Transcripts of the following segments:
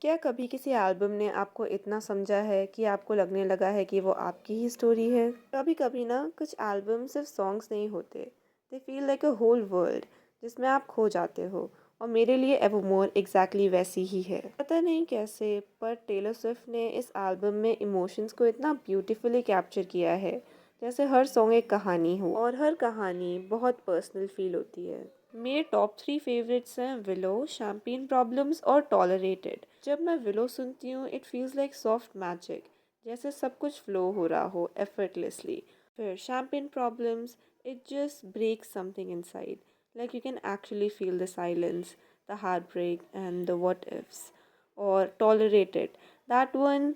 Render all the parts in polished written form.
क्या कभी किसी एल्बम ने आपको इतना समझा है कि आपको लगने लगा है कि वो आपकी ही स्टोरी है? कभी-कभी ना कुछ एल्बम सिर्फ सॉन्ग्स नहीं होते, they feel like a whole world जिसमें आप खो जाते हो। और मेरे लिए एवरमोर एग्जैक्टली वैसी ही है। पता नहीं कैसे, पर टेलर स्विफ्ट ने इस एल्बम में इमोशंस को इतना ब्यूटीफुली कैप्चर किया है, जैसे हर सॉन्ग एक कहानी हो और हर कहानी बहुत पर्सनल फील होती है। मेरे टॉप 3 फेवरेट्स हैं विलो, शैम्पेन प्रॉब्लम्स और टॉलरेटेड। जब मैं विलो सुनती हूँ it feels like soft magic, जैसे सब कुछ फ्लो हो रहा हो एफर्टलेसली। फिर champagne problems, it just breaks something inside, like you can actually feel the silence, the heartbreak and the what ifs. और tolerated, that one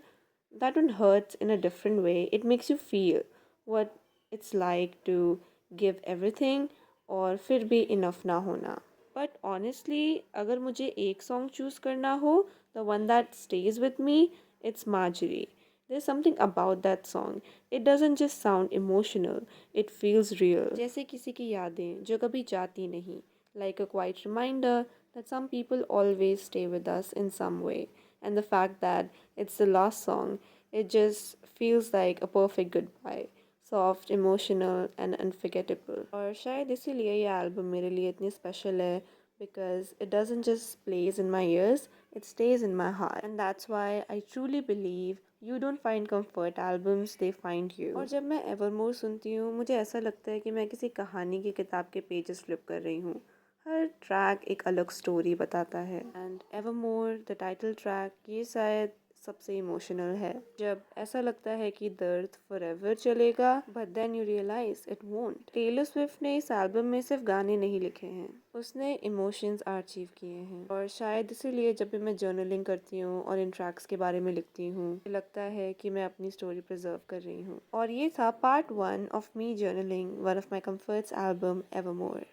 that one hurts in a different way. It makes you feel what it's like to give everything और फिर भी enough ना होना। But honestly अगर मुझे एक song choose करना हो, the one that stage with me, it's Marjorie. There's something about that song. It doesn't just sound emotional, it feels real. जैसे किसी की यादें जो कभी जाती नहीं, like a quiet reminder that some people always stay with us in some way. And the fact that it's the last song, it just feels like a perfect goodbye. Soft, emotional and unforgettable. और शायद इसीलिए ये album मेरे लिए इतनी special है, because it doesn't just plays in my ears, it stays in my heart and that's why I truly believe you don't find comfort albums, they find you. और जब मैं एवरमोर सुनती हूँ मुझे ऐसा लगता है कि मैं किसी कहानी की किताब के पेजेस फ्लिप कर रही हूँ। हर ट्रैक एक अलग स्टोरी बताता है एंड एवरमोर द टाइटल ट्रैक, ये शायद सबसे इमोशनल है। जब ऐसा लगता है कि दर्द फॉरएवर चलेगा, but then you realize it won't. Taylor Swift ने इस एल्बम में सिर्फ गाने नहीं लिखे हैं, उसने इमोशंस अचीव किए हैं। और शायद इसीलिए जब भी मैं जर्नलिंग करती हूँ और इन ट्रैक्स के बारे में लिखती हूँ, मुझे लगता है कि मैं अपनी स्टोरी प्रिजर्व कर रही हूँ। और ये था part 1 of me journaling one of my comforts album एवरमोर।